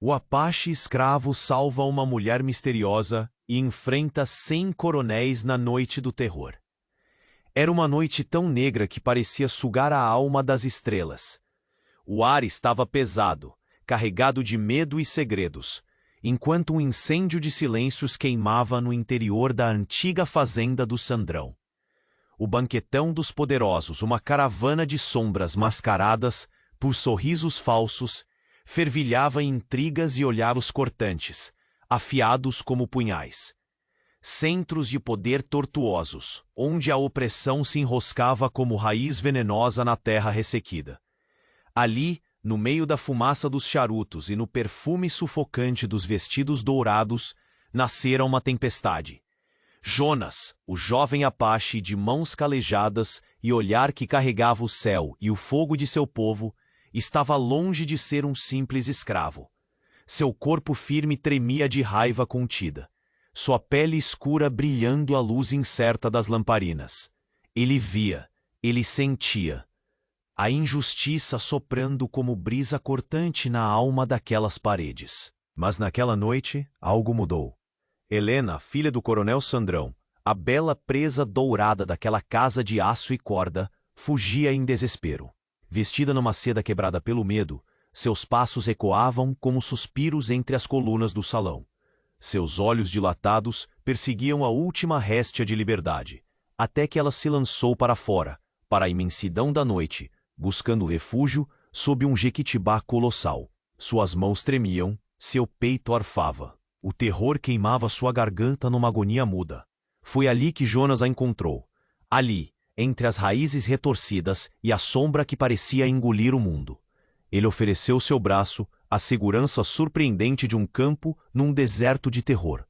O Apache escravo salva uma mulher misteriosa e enfrenta 100 coronéis na noite do terror. Era uma noite tão negra que parecia sugar a alma das estrelas. O ar estava pesado, carregado de medo e segredos, enquanto um incêndio de silêncios queimava no interior da antiga fazenda do Sandrão. O banquetão dos poderosos, uma caravana de sombras mascaradas por sorrisos falsos, fervilhava em intrigas e olhares cortantes, afiados como punhais. Centros de poder tortuosos, onde a opressão se enroscava como raiz venenosa na terra ressequida. Ali, no meio da fumaça dos charutos e no perfume sufocante dos vestidos dourados, nascera uma tempestade. Jonas, o jovem Apache de mãos calejadas e olhar que carregava o céu e o fogo de seu povo, estava longe de ser um simples escravo. Seu corpo firme tremia de raiva contida, sua pele escura brilhando à luz incerta das lamparinas. Ele via, ele sentia, a injustiça soprando como brisa cortante na alma daquelas paredes. Mas naquela noite, algo mudou. Helena, filha do coronel Sandrão, a bela presa dourada daquela casa de aço e corda, fugia em desespero. Vestida numa seda quebrada pelo medo, seus passos ecoavam como suspiros entre as colunas do salão. Seus olhos dilatados perseguiam a última réstia de liberdade, até que ela se lançou para fora, para a imensidão da noite, buscando refúgio sob um jequitibá colossal. Suas mãos tremiam, seu peito arfava. O terror queimava sua garganta numa agonia muda. Foi ali que Jonas a encontrou. Ali, entre as raízes retorcidas e a sombra que parecia engolir o mundo. Ele ofereceu seu braço, a segurança surpreendente de um campo num deserto de terror.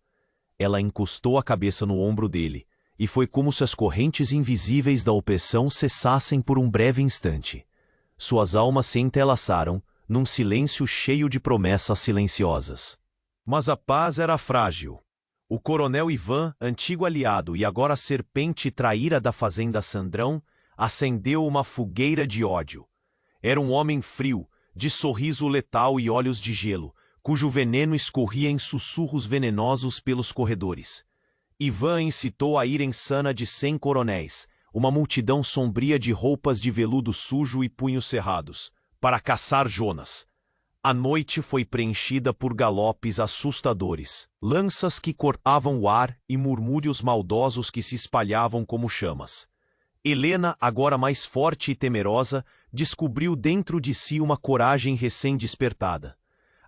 Ela encostou a cabeça no ombro dele, e foi como se as correntes invisíveis da opressão cessassem por um breve instante. Suas almas se entrelaçaram, num silêncio cheio de promessas silenciosas. Mas a paz era frágil. O coronel Ivan, antigo aliado e agora serpente traíra da fazenda Sandrão, acendeu uma fogueira de ódio. Era um homem frio, de sorriso letal e olhos de gelo, cujo veneno escorria em sussurros venenosos pelos corredores. Ivan incitou a ira insana de 100 coronéis, uma multidão sombria de roupas de veludo sujo e punhos cerrados, para caçar Jonas. A noite foi preenchida por galopes assustadores, lanças que cortavam o ar e murmúrios maldosos que se espalhavam como chamas. Helena, agora mais forte e temerosa, descobriu dentro de si uma coragem recém-despertada.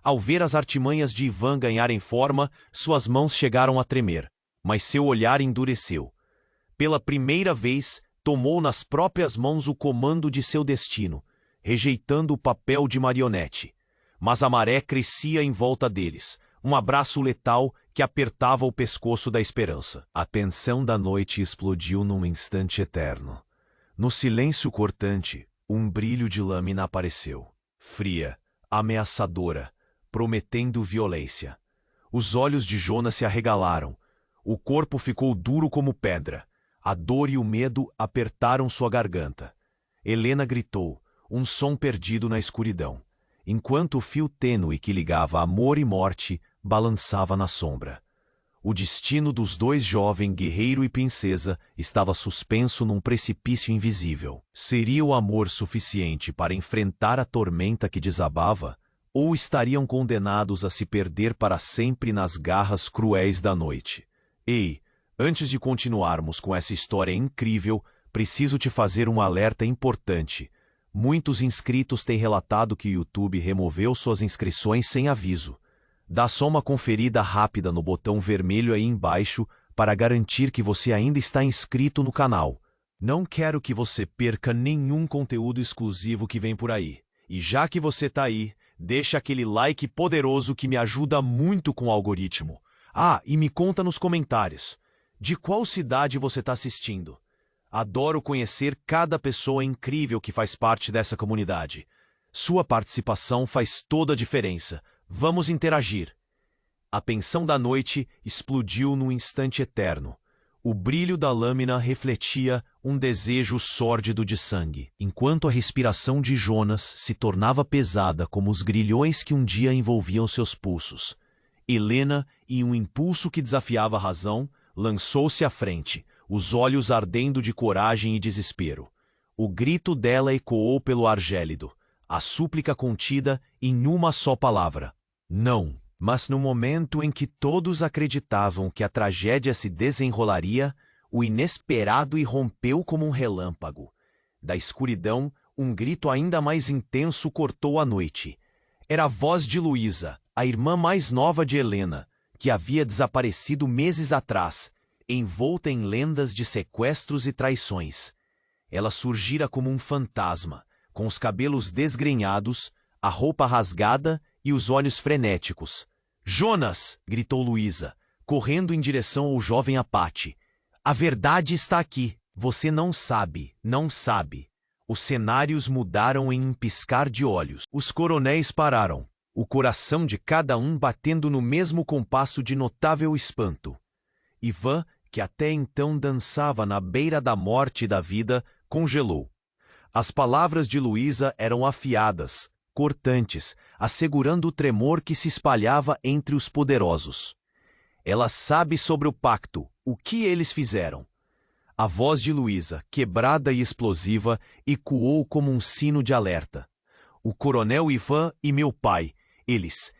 Ao ver as artimanhas de Ivan ganharem forma, suas mãos chegaram a tremer, mas seu olhar endureceu. Pela primeira vez, tomou nas próprias mãos o comando de seu destino, rejeitando o papel de marionete. Mas a maré crescia em volta deles, um abraço letal que apertava o pescoço da esperança. A tensão da noite explodiu num instante eterno. No silêncio cortante, um brilho de lâmina apareceu, fria, ameaçadora, prometendo violência. Os olhos de Jonas se arregalaram, o corpo ficou duro como pedra, a dor e o medo apertaram sua garganta. Helena gritou, um som perdido na escuridão, enquanto o fio tênue que ligava amor e morte balançava na sombra. O destino dos dois jovens, guerreiro e princesa, estava suspenso num precipício invisível. Seria o amor suficiente para enfrentar a tormenta que desabava? Ou estariam condenados a se perder para sempre nas garras cruéis da noite? Ei, antes de continuarmos com essa história incrível, preciso te fazer um alerta importante. Muitos inscritos têm relatado que o YouTube removeu suas inscrições sem aviso. Dá só uma conferida rápida no botão vermelho aí embaixo para garantir que você ainda está inscrito no canal. Não quero que você perca nenhum conteúdo exclusivo que vem por aí. E já que você tá aí, deixa aquele like poderoso que me ajuda muito com o algoritmo. Ah, e me conta nos comentários, de qual cidade você está assistindo? Adoro conhecer cada pessoa incrível que faz parte dessa comunidade. Sua participação faz toda a diferença. Vamos interagir. A tensão da noite explodiu num instante eterno. O brilho da lâmina refletia um desejo sórdido de sangue, enquanto a respiração de Jonas se tornava pesada como os grilhões que um dia envolviam seus pulsos. Helena, em um impulso que desafiava a razão, lançou-se à frente, os olhos ardendo de coragem e desespero. O grito dela ecoou pelo ar gélido, a súplica contida em uma só palavra: não. Mas no momento em que todos acreditavam que a tragédia se desenrolaria, o inesperado irrompeu como um relâmpago. Da escuridão, um grito ainda mais intenso cortou a noite. Era a voz de Luísa, a irmã mais nova de Helena, que havia desaparecido meses atrás, envolta em lendas de sequestros e traições. Ela surgira como um fantasma, com os cabelos desgrenhados, a roupa rasgada e os olhos frenéticos. «Jonas!» gritou Luísa, correndo em direção ao jovem Apache. «A verdade está aqui. Você não sabe, não sabe». Os cenários mudaram em um piscar de olhos. Os coronéis pararam, o coração de cada um batendo no mesmo compasso de notável espanto. Ivan, que até então dançava na beira da morte e da vida, congelou. As palavras de Luísa eram afiadas, cortantes, assegurando o tremor que se espalhava entre os poderosos. Ela sabe sobre o pacto, o que eles fizeram. A voz de Luísa, quebrada e explosiva, ecoou como um sino de alerta. O coronel Ivan e meu pai, eles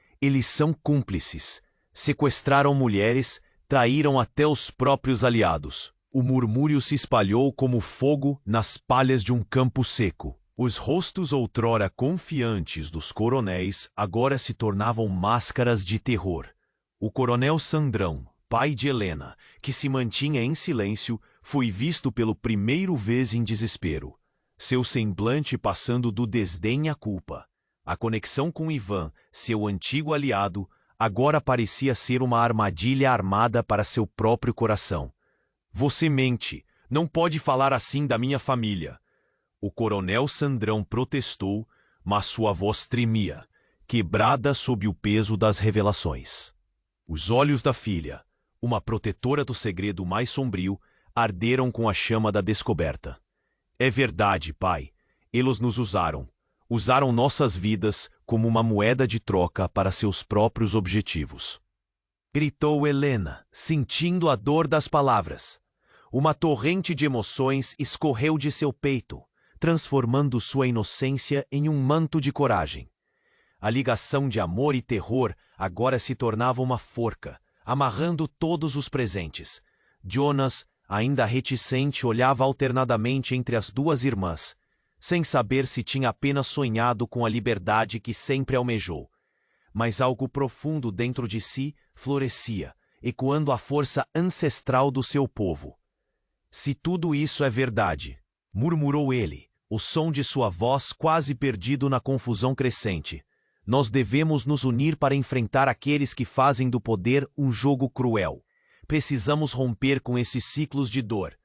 são cúmplices. Sequestraram mulheres, traíram até os próprios aliados. O murmúrio se espalhou como fogo nas palhas de um campo seco. Os rostos outrora confiantes dos coronéis agora se tornavam máscaras de terror. O coronel Sandrão, pai de Helena, que se mantinha em silêncio, foi visto pela primeira vez em desespero. Seu semblante passando do desdém à culpa. A conexão com Ivan, seu antigo aliado, agora parecia ser uma armadilha armada para seu próprio coração. «Você mente. Não pode falar assim da minha família». O coronel Sandrão protestou, mas sua voz tremia, quebrada sob o peso das revelações. Os olhos da filha, uma protetora do segredo mais sombrio, arderam com a chama da descoberta. «É verdade, pai. Eles nos usaram. Usaram nossas vidas como uma moeda de troca para seus próprios objetivos». Gritou Helena, sentindo a dor das palavras. Uma torrente de emoções escorreu de seu peito, transformando sua inocência em um manto de coragem. A ligação de amor e terror agora se tornava uma forca, amarrando todos os presentes. Jonas, ainda reticente, olhava alternadamente entre as duas irmãs, sem saber se tinha apenas sonhado com a liberdade que sempre almejou. Mas algo profundo dentro de si florescia, ecoando a força ancestral do seu povo. «Se tudo isso é verdade», murmurou ele, o som de sua voz quase perdido na confusão crescente, «nós devemos nos unir para enfrentar aqueles que fazem do poder um jogo cruel. Precisamos romper com esses ciclos de dor».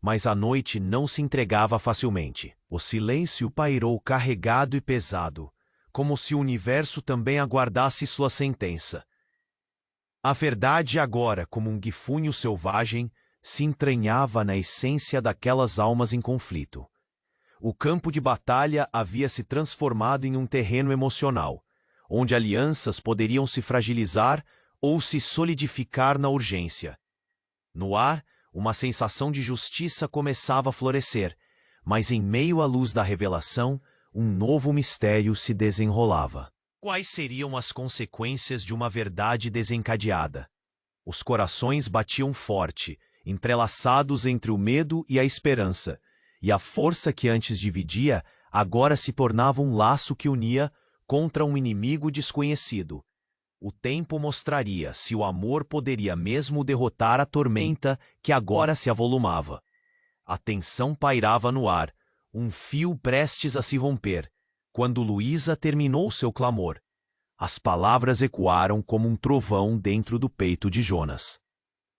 Mas a noite não se entregava facilmente. O silêncio pairou carregado e pesado, como se o universo também aguardasse sua sentença. A verdade agora, como um gifunho selvagem, se entranhava na essência daquelas almas em conflito. O campo de batalha havia se transformado em um terreno emocional, onde alianças poderiam se fragilizar ou se solidificar na urgência. No ar, uma sensação de justiça começava a florescer, mas em meio à luz da revelação, um novo mistério se desenrolava. Quais seriam as consequências de uma verdade desencadeada? Os corações batiam forte, entrelaçados entre o medo e a esperança, e a força que antes dividia agora se tornava um laço que unia contra um inimigo desconhecido. O tempo mostraria se o amor poderia mesmo derrotar a tormenta que agora se avolumava. A tensão pairava no ar, um fio prestes a se romper, quando Luísa terminou seu clamor. As palavras ecoaram como um trovão dentro do peito de Jonas.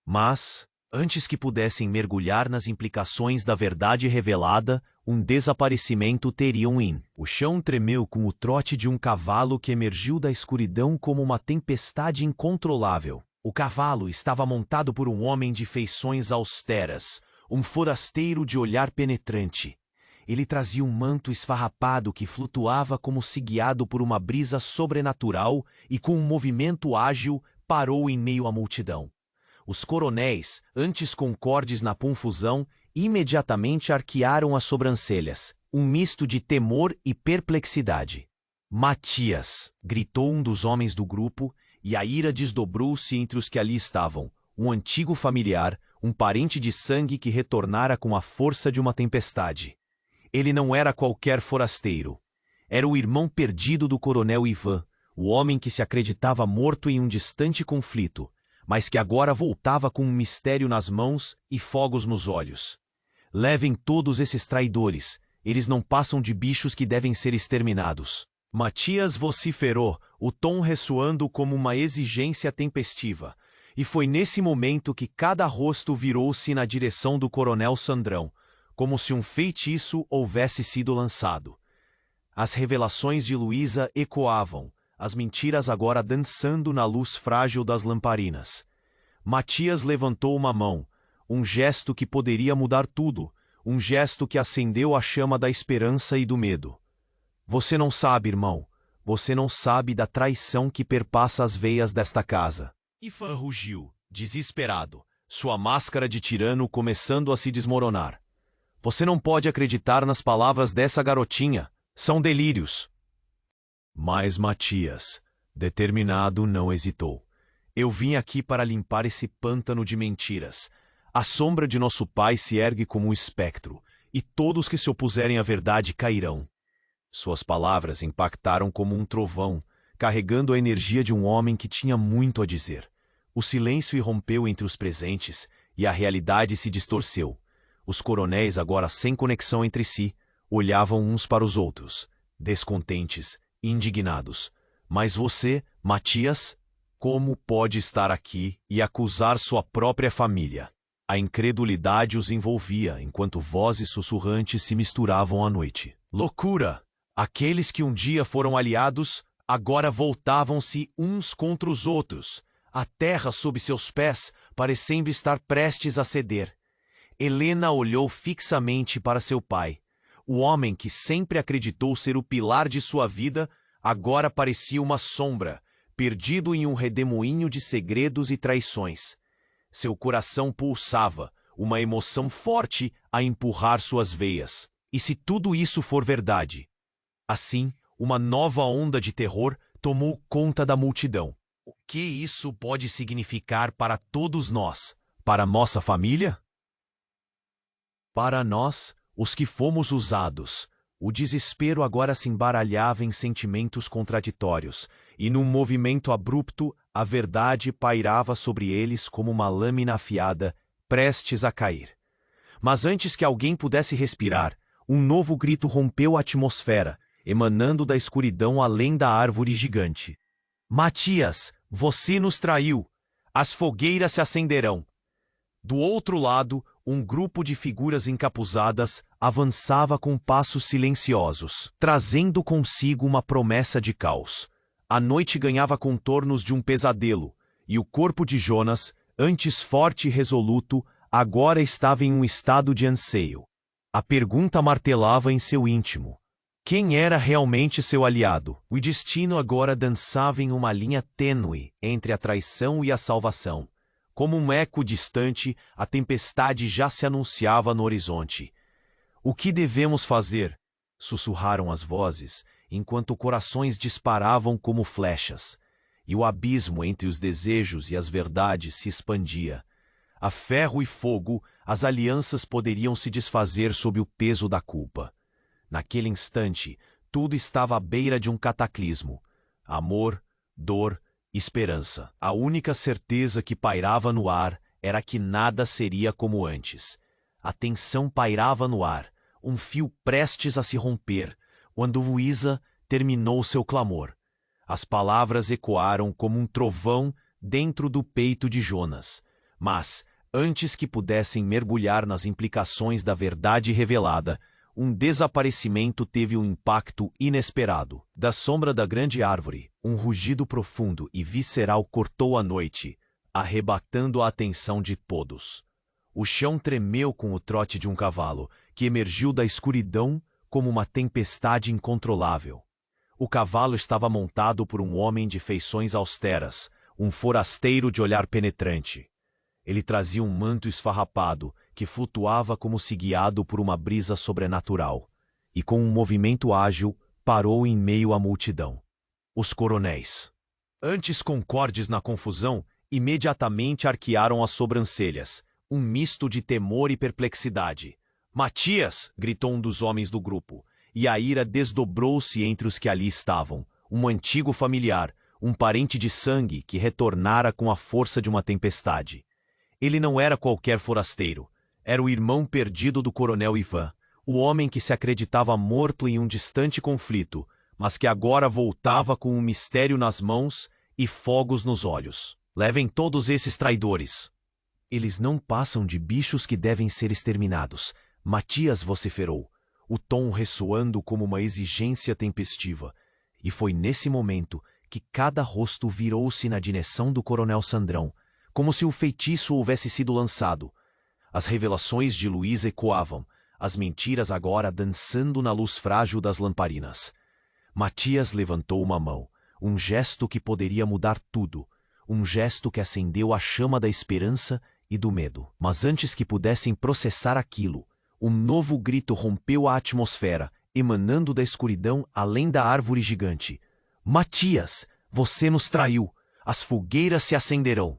Mas, antes que pudessem mergulhar nas implicações da verdade revelada, um desaparecimento teria um fim. O chão tremeu com o trote de um cavalo que emergiu da escuridão como uma tempestade incontrolável. O cavalo estava montado por um homem de feições austeras, um forasteiro de olhar penetrante. Ele trazia um manto esfarrapado que flutuava como se guiado por uma brisa sobrenatural e, com um movimento ágil, parou em meio à multidão. Os coronéis, antes concordes na confusão, imediatamente arquearam as sobrancelhas, um misto de temor e perplexidade. Matias! Gritou um dos homens do grupo, e a ira desdobrou-se entre os que ali estavam. Um antigo familiar, um parente de sangue que retornara com a força de uma tempestade. Ele não era qualquer forasteiro. Era o irmão perdido do coronel Ivan, o homem que se acreditava morto em um distante conflito, mas que agora voltava com um mistério nas mãos e fogos nos olhos. Levem todos esses traidores, eles não passam de bichos que devem ser exterminados. Matias vociferou, o tom ressoando como uma exigência tempestiva, e foi nesse momento que cada rosto virou-se na direção do coronel Sandrão, como se um feitiço houvesse sido lançado. As revelações de Luísa ecoavam, as mentiras agora dançando na luz frágil das lamparinas. Matias levantou uma mão, um gesto que poderia mudar tudo, um gesto que acendeu a chama da esperança e do medo. Você não sabe, irmão, você não sabe da traição que perpassa as veias desta casa. Ivan rugiu, desesperado, sua máscara de tirano começando a se desmoronar. Você não pode acreditar nas palavras dessa garotinha. São delírios. Mas Matias, determinado, não hesitou. Eu vim aqui para limpar esse pântano de mentiras. A sombra de nosso pai se ergue como um espectro, e todos que se opuserem à verdade cairão. Suas palavras impactaram como um trovão, carregando a energia de um homem que tinha muito a dizer. O silêncio irrompeu entre os presentes, e a realidade se distorceu. Os coronéis, agora sem conexão entre si, olhavam uns para os outros, descontentes, indignados. Mas você, Matias, como pode estar aqui e acusar sua própria família? A incredulidade os envolvia, enquanto vozes sussurrantes se misturavam à noite. Loucura! Aqueles que um dia foram aliados, agora voltavam-se uns contra os outros, a terra sob seus pés parecendo estar prestes a ceder. Helena olhou fixamente para seu pai. O homem que sempre acreditou ser o pilar de sua vida, agora parecia uma sombra, perdido em um redemoinho de segredos e traições. Seu coração pulsava, uma emoção forte a empurrar suas veias. E se tudo isso for verdade? Assim, uma nova onda de terror tomou conta da multidão. O que isso pode significar para todos nós? Para nossa família? Para nós, os que fomos usados, o desespero agora se embaralhava em sentimentos contraditórios, e num movimento abrupto, a verdade pairava sobre eles como uma lâmina afiada, prestes a cair. Mas antes que alguém pudesse respirar, um novo grito rompeu a atmosfera, emanando da escuridão além da árvore gigante. Matias, você nos traiu! As fogueiras se acenderão! Do outro lado, um grupo de figuras encapuzadas avançava com passos silenciosos, trazendo consigo uma promessa de caos. A noite ganhava contornos de um pesadelo, e o corpo de Jonas, antes forte e resoluto, agora estava em um estado de anseio. A pergunta martelava em seu íntimo. Quem era realmente seu aliado? O destino agora dançava em uma linha tênue entre a traição e a salvação. Como um eco distante, a tempestade já se anunciava no horizonte. O que devemos fazer? Sussurraram as vozes, enquanto corações disparavam como flechas, e o abismo entre os desejos e as verdades se expandia. A ferro e fogo, as alianças poderiam se desfazer sob o peso da culpa. Naquele instante, tudo estava à beira de um cataclismo. Amor, dor, esperança. A única certeza que pairava no ar era que nada seria como antes. A tensão pairava no ar, um fio prestes a se romper, quando Luísa terminou seu clamor. As palavras ecoaram como um trovão dentro do peito de Jonas. Mas, antes que pudessem mergulhar nas implicações da verdade revelada, um desaparecimento teve um impacto inesperado. Da sombra da grande árvore, um rugido profundo e visceral cortou a noite, arrebatando a atenção de todos. O chão tremeu com o trote de um cavalo, que emergiu da escuridão como uma tempestade incontrolável. O cavalo estava montado por um homem de feições austeras, um forasteiro de olhar penetrante. Ele trazia um manto esfarrapado, que flutuava como se guiado por uma brisa sobrenatural, e com um movimento ágil, parou em meio à multidão. Os coronéis, antes concordes na confusão, imediatamente arquearam as sobrancelhas, um misto de temor e perplexidade. Matias! Gritou um dos homens do grupo, e a ira desdobrou-se entre os que ali estavam. Um antigo familiar, um parente de sangue que retornara com a força de uma tempestade. Ele não era qualquer forasteiro. Era o irmão perdido do coronel Ivan, o homem que se acreditava morto em um distante conflito, mas que agora voltava com um mistério nas mãos e fogos nos olhos. Levem todos esses traidores. Eles não passam de bichos que devem ser exterminados, Matias vociferou, o tom ressoando como uma exigência tempestiva. E foi nesse momento que cada rosto virou-se na direção do coronel Sandrão, como se o feitiço houvesse sido lançado. As revelações de Luiz ecoavam, as mentiras agora dançando na luz frágil das lamparinas. Matias levantou uma mão, um gesto que poderia mudar tudo, um gesto que acendeu a chama da esperança e do medo. Mas antes que pudessem processar aquilo, um novo grito rompeu a atmosfera, emanando da escuridão além da árvore gigante. Matias, você nos traiu! As fogueiras se acenderão!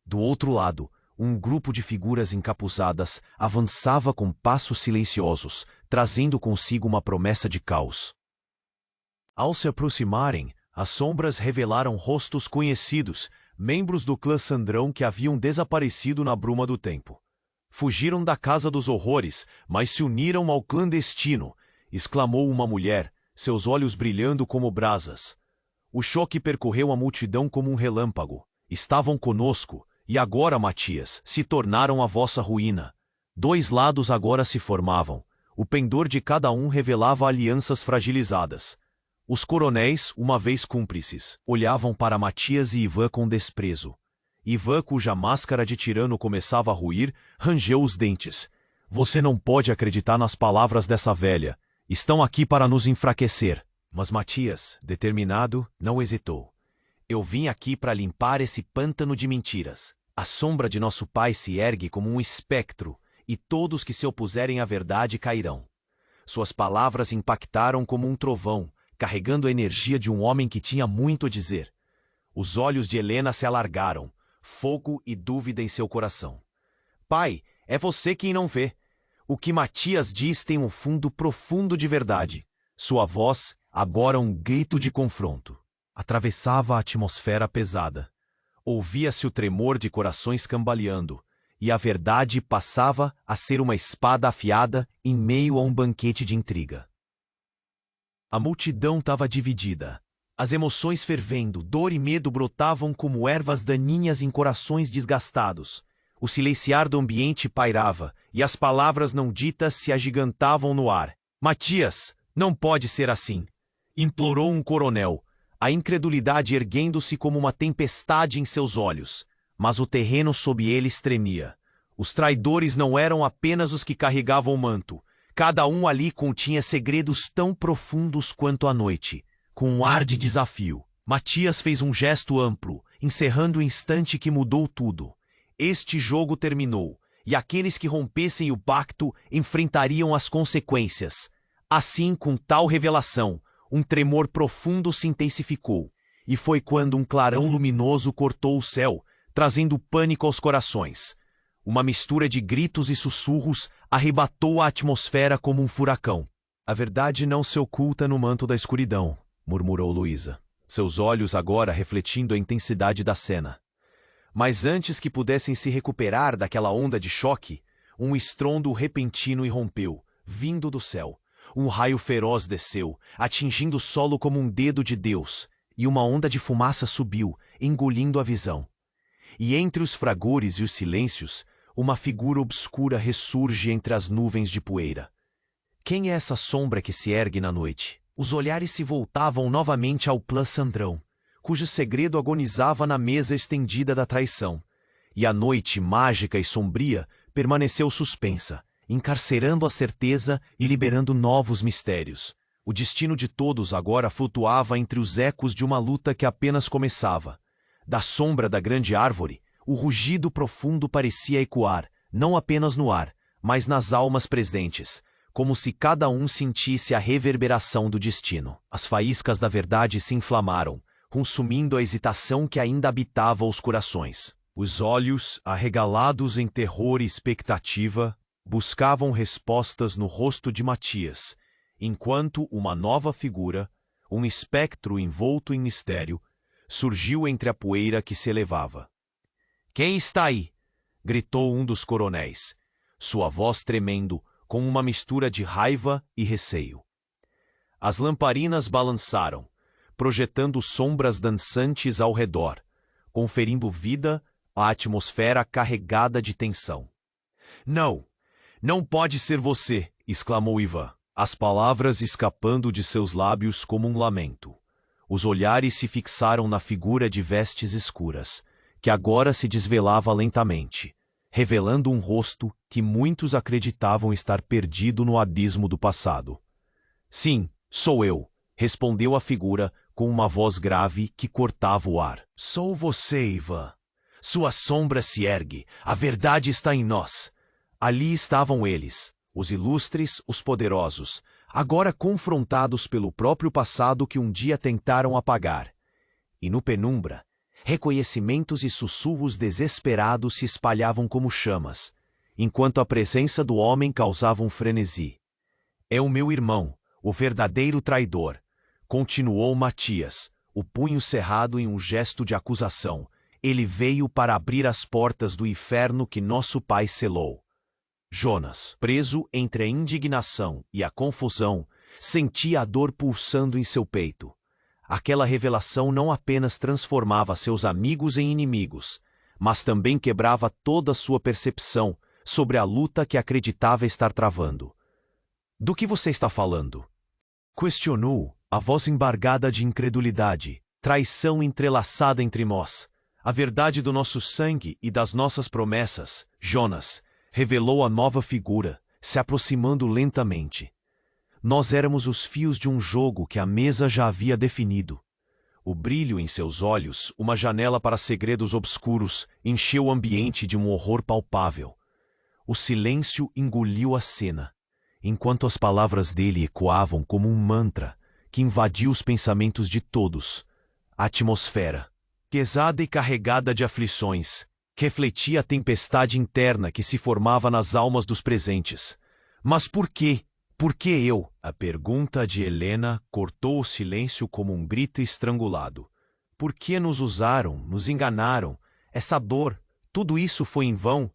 Do outro lado, um grupo de figuras encapuzadas avançava com passos silenciosos, trazendo consigo uma promessa de caos. Ao se aproximarem, as sombras revelaram rostos conhecidos, membros do clã Sandrão que haviam desaparecido na bruma do tempo. Fugiram da casa dos horrores, mas se uniram ao clandestino, exclamou uma mulher, seus olhos brilhando como brasas. O choque percorreu a multidão como um relâmpago. Estavam conosco, e agora, Matias, se tornaram a vossa ruína. Dois lados agora se formavam. O pendor de cada um revelava alianças fragilizadas. Os coronéis, uma vez cúmplices, olhavam para Matias e Ivan com desprezo. Ivan, cuja máscara de tirano começava a ruir, rangeu os dentes. Você não pode acreditar nas palavras dessa velha. Estão aqui para nos enfraquecer. Mas Matias, determinado, não hesitou. Eu vim aqui para limpar esse pântano de mentiras. A sombra de nosso pai se ergue como um espectro, e todos que se opuserem à verdade cairão. Suas palavras impactaram como um trovão, carregando a energia de um homem que tinha muito a dizer. Os olhos de Helena se alargaram, fogo e dúvida em seu coração. Pai, é você quem não vê. O que Matias diz tem um fundo profundo de verdade. Sua voz, agora um grito de confronto, atravessava a atmosfera pesada. Ouvia-se o tremor de corações cambaleando, e a verdade passava a ser uma espada afiada em meio a um banquete de intriga. A multidão estava dividida. As emoções fervendo, dor e medo brotavam como ervas daninhas em corações desgastados. O silenciar do ambiente pairava, e as palavras não ditas se agigantavam no ar. Matias, não pode ser assim! Implorou um coronel, a incredulidade erguendo-se como uma tempestade em seus olhos. Mas o terreno sob eles tremia. Os traidores não eram apenas os que carregavam o manto. Cada um ali continha segredos tão profundos quanto a noite. Com um ar de desafio, Matias fez um gesto amplo, encerrando o instante que mudou tudo. Este jogo terminou, e aqueles que rompessem o pacto enfrentariam as consequências. Assim, com tal revelação, um tremor profundo se intensificou, e foi quando um clarão luminoso cortou o céu, trazendo pânico aos corações. Uma mistura de gritos e sussurros arrebatou a atmosfera como um furacão. A verdade não se oculta no manto da escuridão, murmurou Luísa, seus olhos agora refletindo a intensidade da cena. Mas antes que pudessem se recuperar daquela onda de choque, um estrondo repentino irrompeu, vindo do céu. Um raio feroz desceu, atingindo o solo como um dedo de Deus, e uma onda de fumaça subiu, engolindo a visão. E entre os fragores e os silêncios, uma figura obscura ressurge entre as nuvens de poeira. Quem é essa sombra que se ergue na noite? Os olhares se voltavam novamente ao clã Sandrão, cujo segredo agonizava na mesa estendida da traição. E a noite, mágica e sombria, permaneceu suspensa, encarcerando a certeza e liberando novos mistérios. O destino de todos agora flutuava entre os ecos de uma luta que apenas começava. Da sombra da grande árvore, o rugido profundo parecia ecoar, não apenas no ar, mas nas almas presentes, como se cada um sentisse a reverberação do destino. As faíscas da verdade se inflamaram, consumindo a hesitação que ainda habitava os corações. Os olhos, arregalados em terror e expectativa, buscavam respostas no rosto de Matias, enquanto uma nova figura, um espectro envolto em mistério, surgiu entre a poeira que se elevava. "Quem está aí?" gritou um dos coronéis, sua voz tremendo, com uma mistura de raiva e receio. As lamparinas balançaram, projetando sombras dançantes ao redor, conferindo vida à atmosfera carregada de tensão. "Não, não pode ser você!" exclamou Ivan, as palavras escapando de seus lábios como um lamento. Os olhares se fixaram na figura de vestes escuras, que agora se desvelava lentamente, revelando um rosto que muitos acreditavam estar perdido no abismo do passado. "Sim, sou eu", respondeu a figura com uma voz grave que cortava o ar. "Sou você, Ivan. Sua sombra se ergue, a verdade está em nós." Ali estavam eles, os ilustres, os poderosos, agora confrontados pelo próprio passado que um dia tentaram apagar. E no penumbra, reconhecimentos e sussurros desesperados se espalhavam como chamas, enquanto a presença do homem causava um frenesi. "É o meu irmão, o verdadeiro traidor", continuou Matias, o punho cerrado em um gesto de acusação. "Ele veio para abrir as portas do inferno que nosso pai selou." Jonas, preso entre a indignação e a confusão, sentia a dor pulsando em seu peito. Aquela revelação não apenas transformava seus amigos em inimigos, mas também quebrava toda a sua percepção sobre a luta que acreditava estar travando. "Do que você está falando?" questionou, a voz embargada de incredulidade. "Traição entrelaçada entre nós. A verdade do nosso sangue e das nossas promessas", Jonas revelou a nova figura, se aproximando lentamente. "Nós éramos os fios de um jogo que a mesa já havia definido." O brilho em seus olhos, uma janela para segredos obscuros, encheu o ambiente de um horror palpável. O silêncio engoliu a cena, enquanto as palavras dele ecoavam como um mantra que invadiu os pensamentos de todos. A atmosfera, pesada e carregada de aflições, refletia a tempestade interna que se formava nas almas dos presentes. "Mas por quê? Por que eu?" A pergunta de Helena cortou o silêncio como um grito estrangulado. "Por que nos usaram, nos enganaram? Essa dor, tudo isso foi em vão?"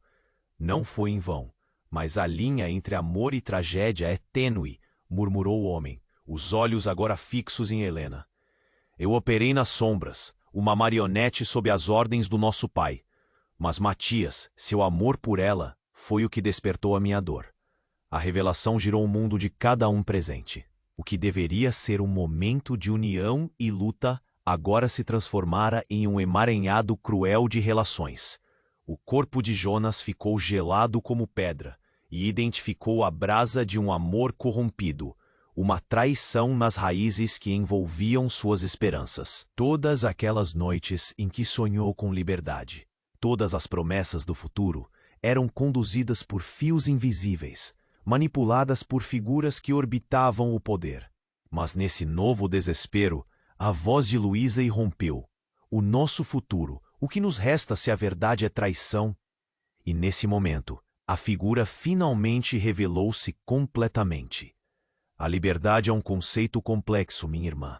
"Não foi em vão, mas a linha entre amor e tragédia é tênue", murmurou o homem, os olhos agora fixos em Helena. "Eu operei nas sombras, uma marionete sob as ordens do nosso pai. Mas Matias, seu amor por ela, foi o que despertou a minha dor." A revelação girou o mundo de cada um presente. O que deveria ser um momento de união e luta, agora se transformara em um emaranhado cruel de relações. O corpo de Jonas ficou gelado como pedra e identificou a brasa de um amor corrompido, uma traição nas raízes que envolviam suas esperanças. Todas aquelas noites em que sonhou com liberdade, todas as promessas do futuro eram conduzidas por fios invisíveis, manipuladas por figuras que orbitavam o poder. Mas nesse novo desespero, a voz de Luísa irrompeu. "O nosso futuro, o que nos resta se a verdade é traição?" E nesse momento, a figura finalmente revelou-se completamente. "A liberdade é um conceito complexo, minha irmã.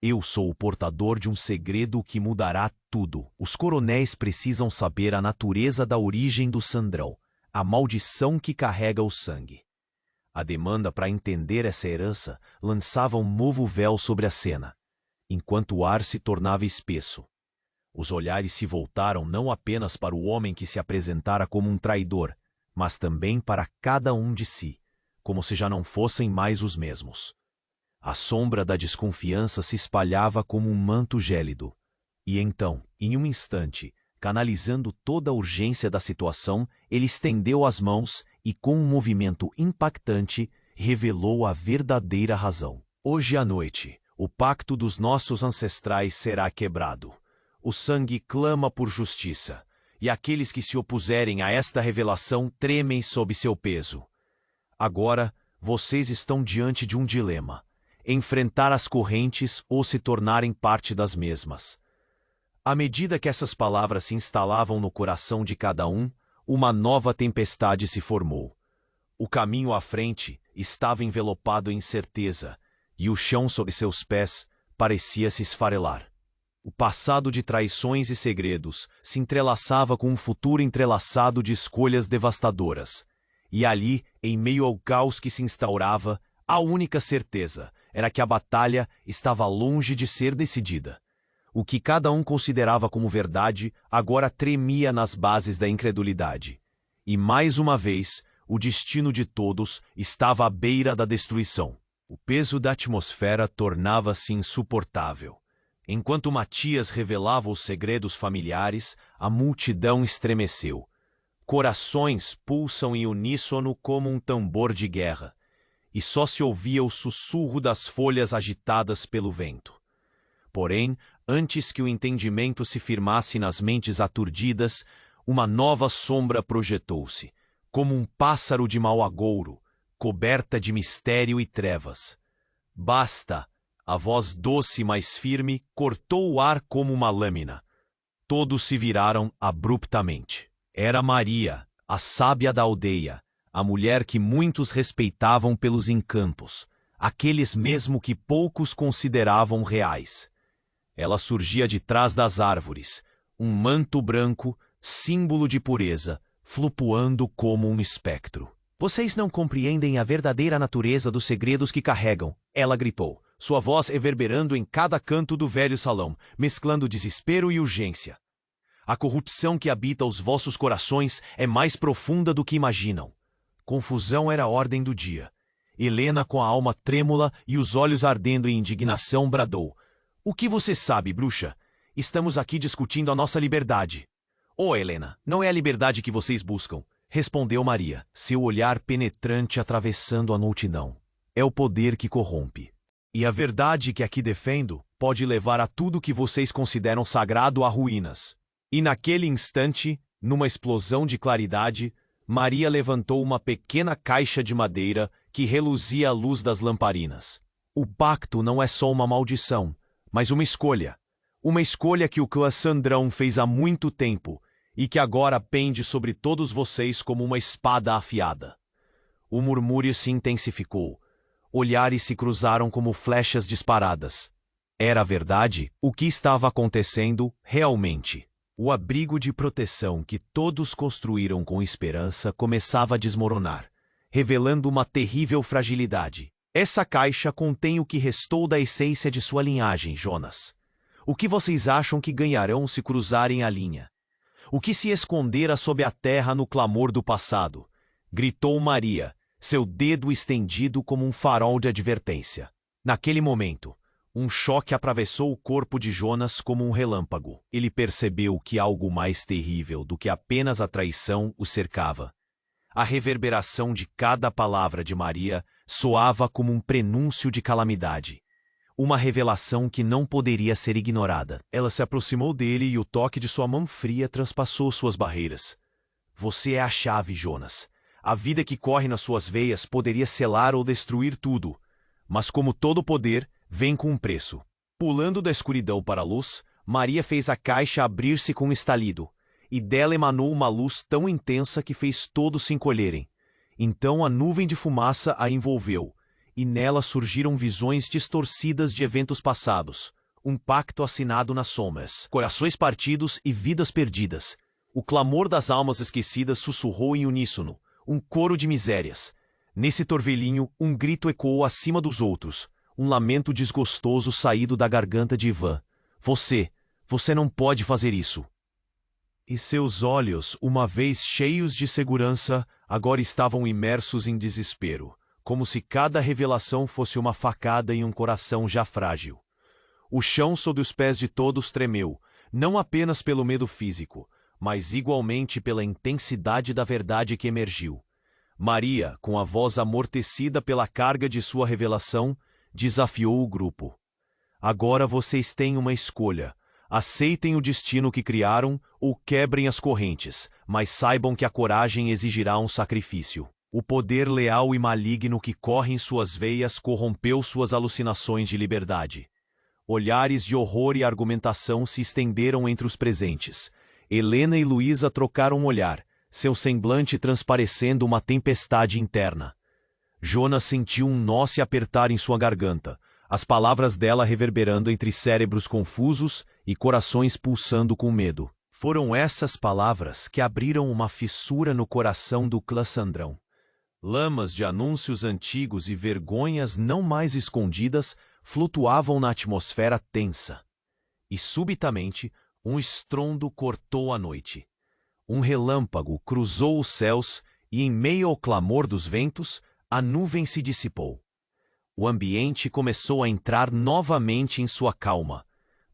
Eu sou o portador de um segredo que mudará tudo. Os coronéis precisam saber a natureza da origem do Sandrão, a maldição que carrega o sangue." A demanda para entender essa herança lançava um novo véu sobre a cena, enquanto o ar se tornava espesso. Os olhares se voltaram não apenas para o homem que se apresentara como um traidor, mas também para cada um de si, como se já não fossem mais os mesmos. A sombra da desconfiança se espalhava como um manto gélido. E então, em um instante, Canalizando toda a urgência da situação, ele estendeu as mãos e, com um movimento impactante, revelou a verdadeira razão. Hoje à noite, o pacto dos nossos ancestrais será quebrado. O sangue clama por justiça, e aqueles que se opuserem a esta revelação tremem sob seu peso. Agora, vocês estão diante de um dilema: enfrentar as correntes ou se tornarem parte das mesmas. À medida que essas palavras se instalavam no coração de cada um, uma nova tempestade se formou. O caminho à frente estava envelopado em incerteza, e o chão sob seus pés parecia se esfarelar. O passado de traições e segredos se entrelaçava com um futuro entrelaçado de escolhas devastadoras. E ali, em meio ao caos que se instaurava, a única certeza era que a batalha estava longe de ser decidida. O que cada um considerava como verdade agora tremia nas bases da incredulidade. E mais uma vez, o destino de todos estava à beira da destruição. O peso da atmosfera tornava-se insuportável. Enquanto Matias revelava os segredos familiares, a multidão estremeceu. Corações pulsam em uníssono como um tambor de guerra, e só se ouvia o sussurro das folhas agitadas pelo vento. Porém, antes que o entendimento se firmasse nas mentes aturdidas, uma nova sombra projetou-se, como um pássaro de mau agouro, coberta de mistério e trevas. Basta! A voz doce, mas firme, cortou o ar como uma lâmina. Todos se viraram abruptamente. Era Maria, a sábia da aldeia, a mulher que muitos respeitavam pelos encantos, aqueles mesmo que poucos consideravam reais. Ela surgia de trás das árvores, um manto branco, símbolo de pureza, flutuando como um espectro. Vocês não compreendem a verdadeira natureza dos segredos que carregam, ela gritou, sua voz reverberando em cada canto do velho salão, mesclando desespero e urgência. A corrupção que habita os vossos corações é mais profunda do que imaginam. Confusão era a ordem do dia. Helena, com a alma trêmula e os olhos ardendo em indignação, bradou: "O que você sabe, bruxa? Estamos aqui discutindo a nossa liberdade." "Oh, Helena, não é a liberdade que vocês buscam," respondeu Maria, seu olhar penetrante atravessando a multidão. "É o poder que corrompe. E a verdade que aqui defendo pode levar a tudo que vocês consideram sagrado a ruínas." E naquele instante, numa explosão de claridade, Maria levantou uma pequena caixa de madeira que reluzia à luz das lamparinas. O pacto não é só uma maldição, mas uma escolha. Uma escolha que o clã Sandrão fez há muito tempo e que agora pende sobre todos vocês como uma espada afiada. O murmúrio se intensificou. Olhares se cruzaram como flechas disparadas. Era verdade o que estava acontecendo realmente. O abrigo de proteção que todos construíram com esperança começava a desmoronar, revelando uma terrível fragilidade. Essa caixa contém o que restou da essência de sua linhagem, Jonas. O que vocês acham que ganharão se cruzarem a linha? O que se escondera sob a terra no clamor do passado? Gritou Maria, seu dedo estendido como um farol de advertência. Naquele momento, um choque atravessou o corpo de Jonas como um relâmpago. Ele percebeu que algo mais terrível do que apenas a traição o cercava. A reverberação de cada palavra de Maria soava como um prenúncio de calamidade. Uma revelação que não poderia ser ignorada. Ela se aproximou dele e o toque de sua mão fria transpassou suas barreiras. "Você é a chave, Jonas. A vida que corre nas suas veias poderia selar ou destruir tudo. Mas como todo poder, vem com um preço." Pulando da escuridão para a luz, Maria fez a caixa abrir-se com um estalido, e dela emanou uma luz tão intensa que fez todos se encolherem. Então a nuvem de fumaça a envolveu, e nela surgiram visões distorcidas de eventos passados, um pacto assinado nas sombras, corações partidos e vidas perdidas. O clamor das almas esquecidas sussurrou em uníssono, um coro de misérias. Nesse torvelinho, um grito ecoou acima dos outros, um lamento desgostoso saído da garganta de Ivan. Você não pode fazer isso." E seus olhos, uma vez cheios de segurança, agora estavam imersos em desespero, como se cada revelação fosse uma facada em um coração já frágil. O chão sob os pés de todos tremeu, não apenas pelo medo físico, mas igualmente pela intensidade da verdade que emergiu. Maria, com a voz amortecida pela carga de sua revelação, desafiou o grupo. Agora vocês têm uma escolha. Aceitem o destino que criaram ou quebrem as correntes, mas saibam que a coragem exigirá um sacrifício. O poder leal e maligno que corre em suas veias corrompeu suas alucinações de liberdade. Olhares de horror e argumentação se estenderam entre os presentes. Helena e Luísa trocaram um olhar, seu semblante transparecendo uma tempestade interna. Jonas sentiu um nó se apertar em sua garganta, as palavras dela reverberando entre cérebros confusos e corações pulsando com medo. Foram essas palavras que abriram uma fissura no coração do clã Sandrão. Lamas de anúncios antigos e vergonhas não mais escondidas flutuavam na atmosfera tensa. E subitamente, um estrondo cortou a noite. Um relâmpago cruzou os céus e, em meio ao clamor dos ventos, a nuvem se dissipou. O ambiente começou a entrar novamente em sua calma,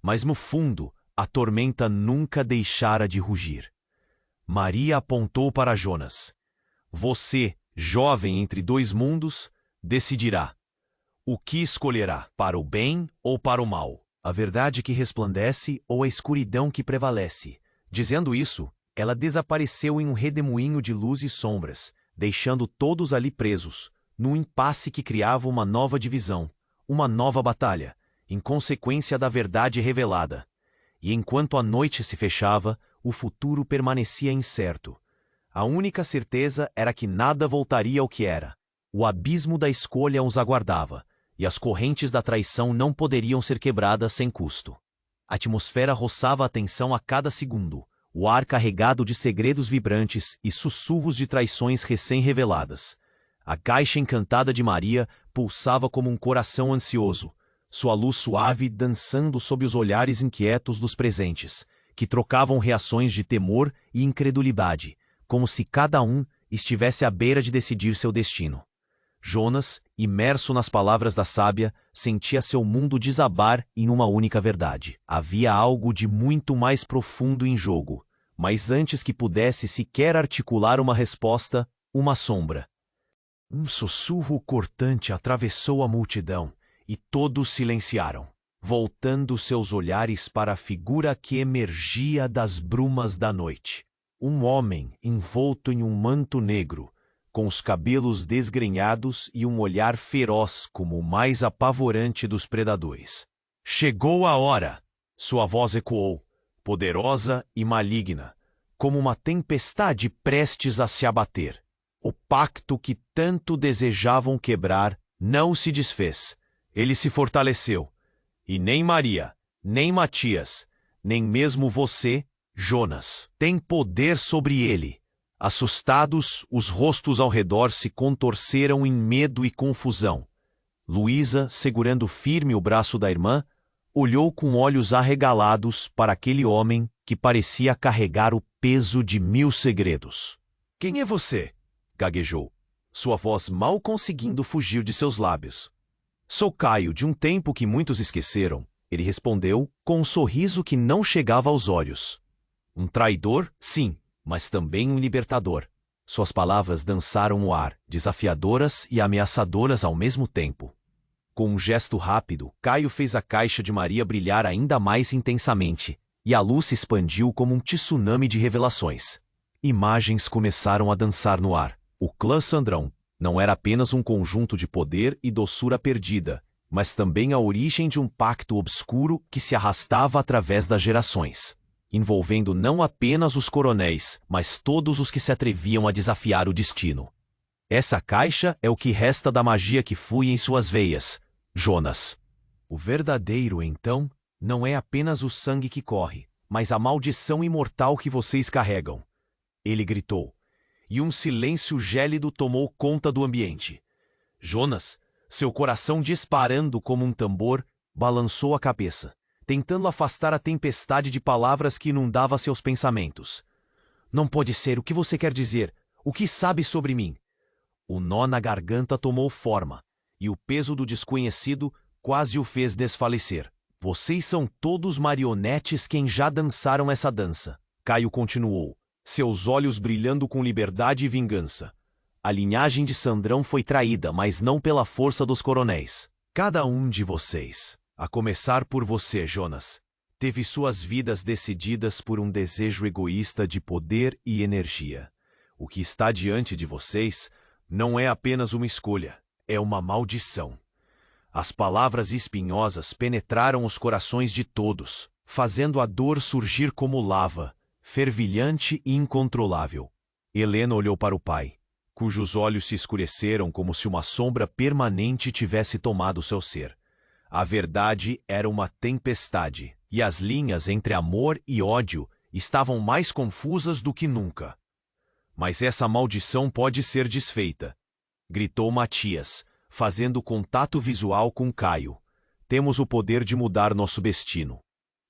mas no fundo, a tormenta nunca deixara de rugir. Maria apontou para Jonas. Você, jovem entre dois mundos, decidirá. O que escolherá, para o bem ou para o mal? A verdade que resplandece ou a escuridão que prevalece? Dizendo isso, ela desapareceu em um redemoinho de luz e sombras, deixando todos ali presos, num impasse que criava uma nova divisão, uma nova batalha, em consequência da verdade revelada. E enquanto a noite se fechava, o futuro permanecia incerto. A única certeza era que nada voltaria ao que era. O abismo da escolha os aguardava, e as correntes da traição não poderiam ser quebradas sem custo. A atmosfera roçava a tensão a cada segundo, o ar carregado de segredos vibrantes e sussurros de traições recém-reveladas. A caixa encantada de Maria pulsava como um coração ansioso, sua luz suave dançando sob os olhares inquietos dos presentes, que trocavam reações de temor e incredulidade, como se cada um estivesse à beira de decidir seu destino. Jonas, imerso nas palavras da sábia, sentia seu mundo desabar em uma única verdade. Havia algo de muito mais profundo em jogo, mas antes que pudesse sequer articular uma resposta, uma sombra. Um sussurro cortante atravessou a multidão, e todos silenciaram, voltando seus olhares para a figura que emergia das brumas da noite. Um homem envolto em um manto negro, com os cabelos desgrenhados e um olhar feroz como o mais apavorante dos predadores. Chegou a hora! Sua voz ecoou, poderosa e maligna, como uma tempestade prestes a se abater. O pacto que tanto desejavam quebrar não se desfez. Ele se fortaleceu. E nem Maria, nem Matias, nem mesmo você, Jonas, tem poder sobre ele. Assustados, os rostos ao redor se contorceram em medo e confusão. Luísa, segurando firme o braço da irmã, olhou com olhos arregalados para aquele homem que parecia carregar o peso de 1000 segredos. — Quem é você? Gaguejou, sua voz mal conseguindo fugir de seus lábios. — Sou Caio, de um tempo que muitos esqueceram, ele respondeu com um sorriso que não chegava aos olhos. Um traidor, sim, mas também um libertador. Suas palavras dançaram o ar, desafiadoras e ameaçadoras ao mesmo tempo. Com um gesto rápido, Caio fez a caixa de Maria brilhar ainda mais intensamente, e a luz se expandiu como um tsunami de revelações. Imagens começaram a dançar no ar. O clã Sandrão não era apenas um conjunto de poder e doçura perdida, mas também a origem de um pacto obscuro que se arrastava através das gerações, envolvendo não apenas os coronéis, mas todos os que se atreviam a desafiar o destino. Essa caixa é o que resta da magia que flui em suas veias, Jonas. O verdadeiro, então, não é apenas o sangue que corre, mas a maldição imortal que vocês carregam. Ele gritou, e um silêncio gélido tomou conta do ambiente. Jonas, seu coração disparando como um tambor, balançou a cabeça, tentando afastar a tempestade de palavras que inundava seus pensamentos. Não pode ser, o que você quer dizer? O que sabe sobre mim? O nó na garganta tomou forma, e o peso do desconhecido quase o fez desfalecer. Vocês são todos marionetes quem já dançaram essa dança. Caio continuou, seus olhos brilhando com liberdade e vingança. A linhagem de Sandrão foi traída, mas não pela força dos coronéis. Cada um de vocês, a começar por você, Jonas, teve suas vidas decididas por um desejo egoísta de poder e energia. O que está diante de vocês não é apenas uma escolha, é uma maldição. As palavras espinhosas penetraram os corações de todos, fazendo a dor surgir como lava, fervilhante e incontrolável. Helena olhou para o pai, cujos olhos se escureceram como se uma sombra permanente tivesse tomado seu ser. A verdade era uma tempestade, e as linhas entre amor e ódio estavam mais confusas do que nunca. Mas essa maldição pode ser desfeita, gritou Matias, fazendo contato visual com Caio. Temos o poder de mudar nosso destino.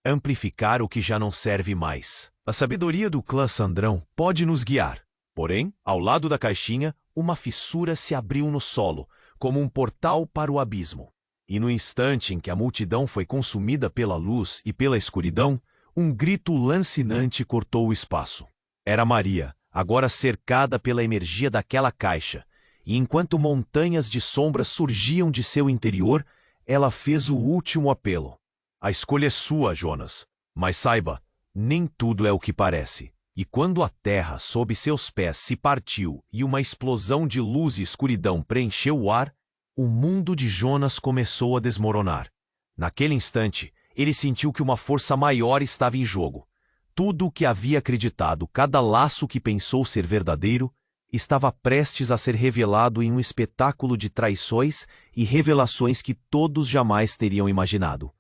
Amplificar o que já não serve mais. A sabedoria do clã Sandrão pode nos guiar. Porém, ao lado da caixinha, uma fissura se abriu no solo, como um portal para o abismo. E no instante em que a multidão foi consumida pela luz e pela escuridão, um grito lancinante cortou o espaço. Era Maria, agora cercada pela energia daquela caixa, e enquanto montanhas de sombras surgiam de seu interior, ela fez o último apelo. A escolha é sua, Jonas, mas saiba, nem tudo é o que parece. E quando a terra sob seus pés se partiu e uma explosão de luz e escuridão preencheu o ar, o mundo de Jonas começou a desmoronar. Naquele instante, ele sentiu que uma força maior estava em jogo. Tudo o que havia acreditado, cada laço que pensou ser verdadeiro, estava prestes a ser revelado em um espetáculo de traições e revelações que todos jamais teriam imaginado.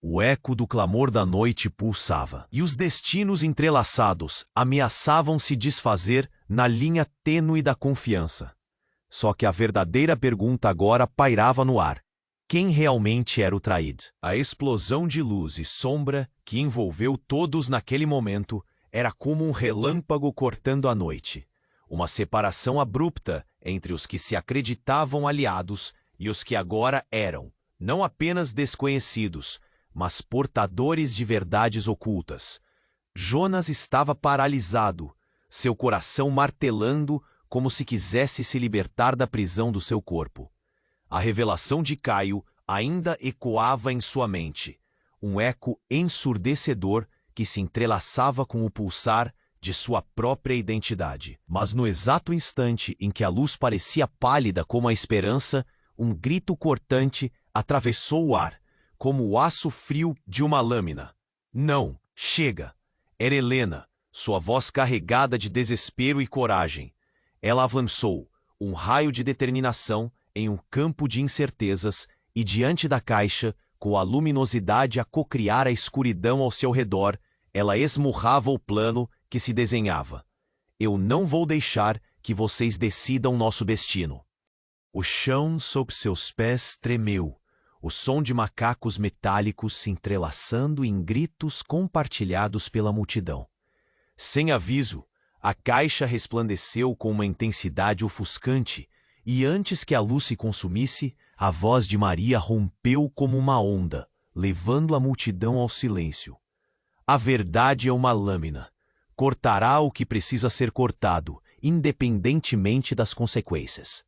O eco do clamor da noite pulsava, e os destinos entrelaçados ameaçavam se desfazer na linha tênue da confiança. Só que a verdadeira pergunta agora pairava no ar. Quem realmente era o traído? A explosão de luz e sombra que envolveu todos naquele momento era como um relâmpago cortando a noite. Uma separação abrupta entre os que se acreditavam aliados e os que agora eram, não apenas desconhecidos, mas portadores de verdades ocultas. Jonas estava paralisado, seu coração martelando como se quisesse se libertar da prisão do seu corpo. A revelação de Caio ainda ecoava em sua mente, um eco ensurdecedor que se entrelaçava com o pulsar de sua própria identidade. Mas no exato instante em que a luz parecia pálida como a esperança, um grito cortante atravessou o ar, como o aço frio de uma lâmina. Não, chega! Era Helena, sua voz carregada de desespero e coragem. Ela avançou, um raio de determinação em um campo de incertezas, e diante da caixa, com a luminosidade a cocriar a escuridão ao seu redor, ela esmurrava o plano que se desenhava. Eu não vou deixar que vocês decidam nosso destino. O chão sob seus pés tremeu, o som de macacos metálicos se entrelaçando em gritos compartilhados pela multidão. Sem aviso, a caixa resplandeceu com uma intensidade ofuscante, e antes que a luz se consumisse, a voz de Maria rompeu como uma onda, levando a multidão ao silêncio. A verdade é uma lâmina. Cortará o que precisa ser cortado, independentemente das consequências.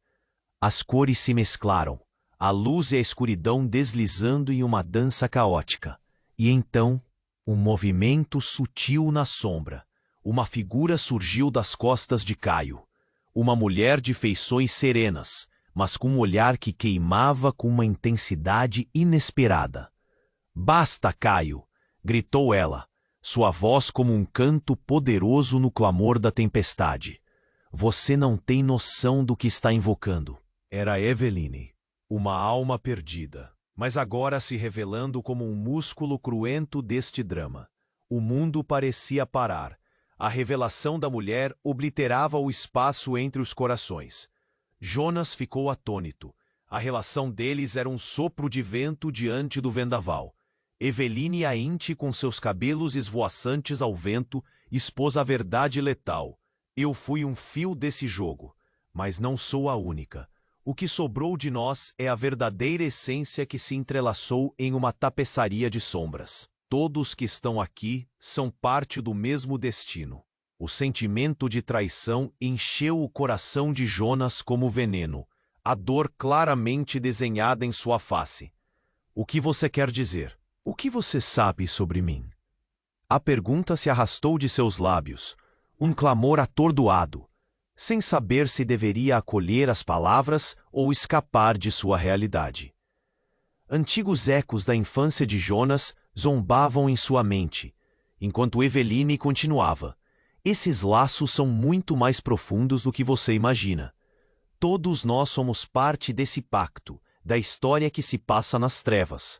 As cores se mesclaram, a luz e a escuridão deslizando em uma dança caótica. E então, um movimento sutil na sombra. Uma figura surgiu das costas de Caio. Uma mulher de feições serenas, mas com um olhar que queimava com uma intensidade inesperada. "Basta, Caio!" gritou ela, sua voz como um canto poderoso no clamor da tempestade. "Você não tem noção do que está invocando." Era Eveline, uma alma perdida, mas agora se revelando como um músculo cruento deste drama. O mundo parecia parar. A revelação da mulher obliterava o espaço entre os corações. Jonas ficou atônito. A relação deles era um sopro de vento diante do vendaval. Eveline Ainte, com seus cabelos esvoaçantes ao vento, expôs a verdade letal. Eu fui um fio desse jogo, mas não sou a única. O que sobrou de nós é a verdadeira essência que se entrelaçou em uma tapeçaria de sombras. Todos que estão aqui são parte do mesmo destino. O sentimento de traição encheu o coração de Jonas como veneno, a dor claramente desenhada em sua face. O que você quer dizer? O que você sabe sobre mim? A pergunta se arrastou de seus lábios, um clamor atordoado, sem saber se deveria acolher as palavras ou escapar de sua realidade. Antigos ecos da infância de Jonas zombavam em sua mente, enquanto Eveline continuava. Esses laços são muito mais profundos do que você imagina. Todos nós somos parte desse pacto, da história que se passa nas trevas.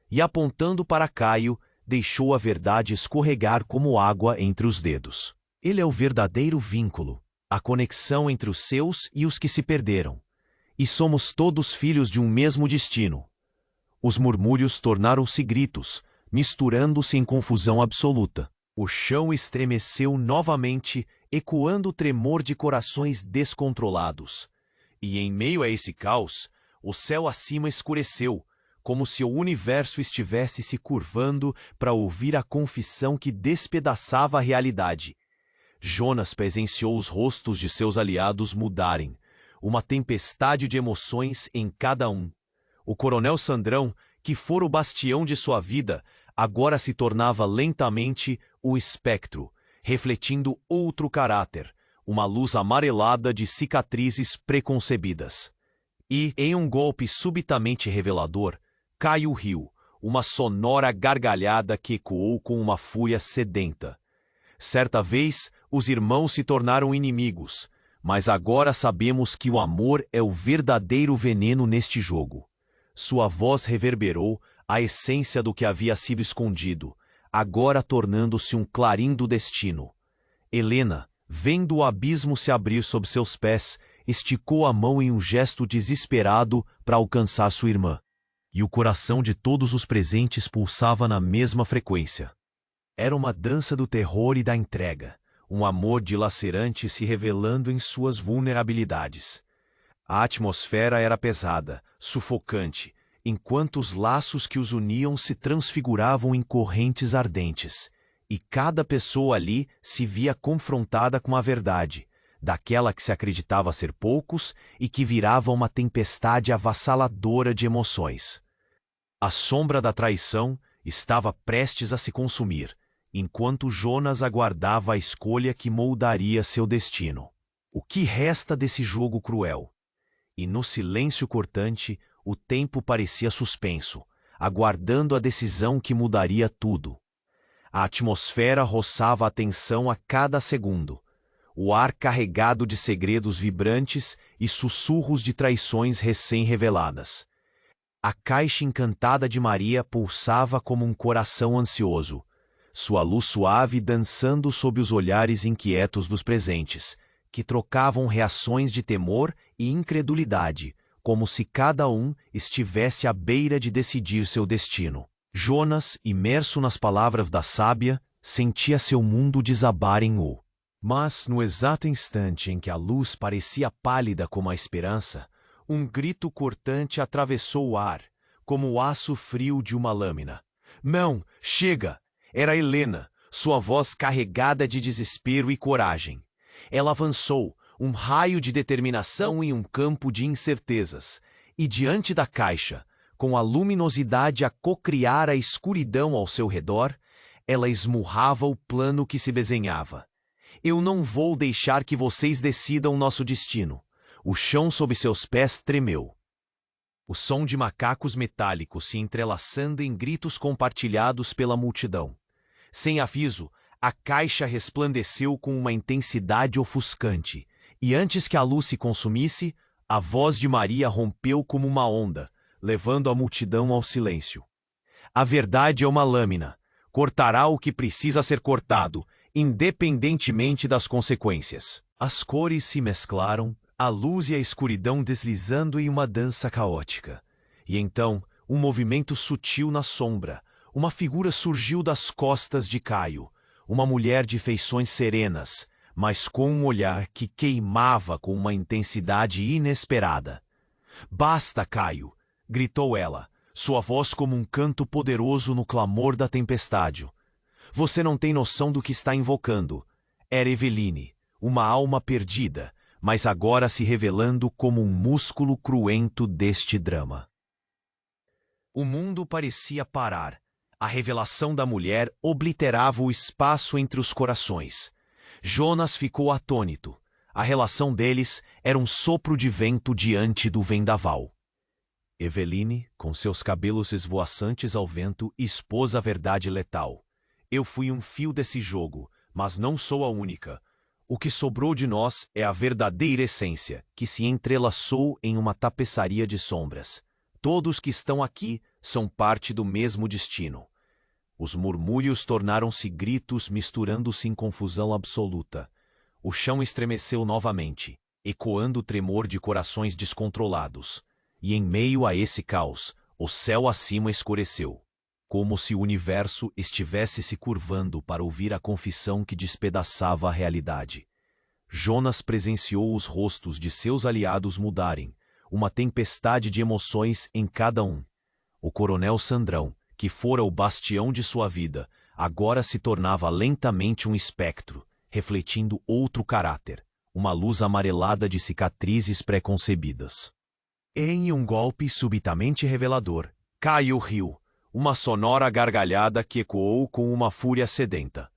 E apontando para Caio, deixou a verdade escorregar como água entre os dedos. Ele é o verdadeiro vínculo, a conexão entre os seus e os que se perderam. E somos todos filhos de um mesmo destino. Os murmúrios tornaram-se gritos, misturando-se em confusão absoluta. O chão estremeceu novamente, ecoando o tremor de corações descontrolados. E em meio a esse caos, o céu acima escureceu, como se o universo estivesse se curvando para ouvir a confissão que despedaçava a realidade. Jonas presenciou os rostos de seus aliados mudarem, uma tempestade de emoções em cada um. O coronel Sandrão, que fora o bastião de sua vida, agora se tornava lentamente o espectro, refletindo outro caráter, uma luz amarelada de cicatrizes preconcebidas. E, em um golpe subitamente revelador, Caio riu, uma sonora gargalhada que ecoou com uma fúria sedenta. Certa vez, os irmãos se tornaram inimigos, mas agora sabemos que o amor é o verdadeiro veneno neste jogo. Sua voz reverberou a essência do que havia sido escondido, agora tornando-se um clarim do destino. Helena, vendo o abismo se abrir sob seus pés, esticou a mão em um gesto desesperado para alcançar sua irmã. E o coração de todos os presentes pulsava na mesma frequência. Era uma dança do terror e da entrega, um amor dilacerante se revelando em suas vulnerabilidades. A atmosfera era pesada, sufocante, enquanto os laços que os uniam se transfiguravam em correntes ardentes, e cada pessoa ali se via confrontada com a verdade, daquela que se acreditava ser poucos e que virava uma tempestade avassaladora de emoções. A sombra da traição estava prestes a se consumir, enquanto Jonas aguardava a escolha que moldaria seu destino. O que resta desse jogo cruel? E no silêncio cortante, o tempo parecia suspenso, aguardando a decisão que mudaria tudo. A atmosfera roçava a tensão a cada segundo, o ar carregado de segredos vibrantes e sussurros de traições recém-reveladas. A caixa encantada de Maria pulsava como um coração ansioso, sua luz suave dançando sob os olhares inquietos dos presentes, que trocavam reações de temor e incredulidade, como se cada um estivesse à beira de decidir seu destino. Jonas, imerso nas palavras da sábia, sentia seu mundo desabar em U. Mas, no exato instante em que a luz parecia pálida como a esperança, um grito cortante atravessou o ar, como o aço frio de uma lâmina. Não, chega! Era Helena, sua voz carregada de desespero e coragem. Ela avançou, um raio de determinação em um campo de incertezas, e diante da caixa, com a luminosidade a cocriar a escuridão ao seu redor, ela esmurrava o plano que se desenhava. Eu não vou deixar que vocês decidam nosso destino. O chão sob seus pés tremeu. O som de macacos metálicos se entrelaçando em gritos compartilhados pela multidão. Sem aviso, a caixa resplandeceu com uma intensidade ofuscante, e antes que a luz se consumisse, a voz de Maria rompeu como uma onda, levando a multidão ao silêncio. A verdade é uma lâmina. Cortará o que precisa ser cortado, independentemente das consequências. As cores se mesclaram, a luz e a escuridão deslizando em uma dança caótica. E então, um movimento sutil na sombra, uma figura surgiu das costas de Caio, uma mulher de feições serenas, mas com um olhar que queimava com uma intensidade inesperada. Basta, Caio! Gritou ela, sua voz como um canto poderoso no clamor da tempestade. Você não tem noção do que está invocando. Era Eveline, uma alma perdida, mas agora se revelando como um músculo cruento deste drama. O mundo parecia parar. A revelação da mulher obliterava o espaço entre os corações. Jonas ficou atônito. A relação deles era um sopro de vento diante do vendaval. Eveline, com seus cabelos esvoaçantes ao vento, expôs a verdade letal. Eu fui um fio desse jogo, mas não sou a única. O que sobrou de nós é a verdadeira essência, que se entrelaçou em uma tapeçaria de sombras. Todos que estão aqui são parte do mesmo destino. Os murmúrios tornaram-se gritos, misturando-se em confusão absoluta. O chão estremeceu novamente, ecoando o tremor de corações descontrolados. E em meio a esse caos, o céu acima escureceu, como se o universo estivesse se curvando para ouvir a confissão que despedaçava a realidade. Jonas presenciou os rostos de seus aliados mudarem, uma tempestade de emoções em cada um. O coronel Sandrão, que fora o bastião de sua vida, agora se tornava lentamente um espectro, refletindo outro caráter, uma luz amarelada de cicatrizes pré-concebidas. Em um golpe subitamente revelador, Caio riu, uma sonora gargalhada que ecoou com uma fúria sedenta.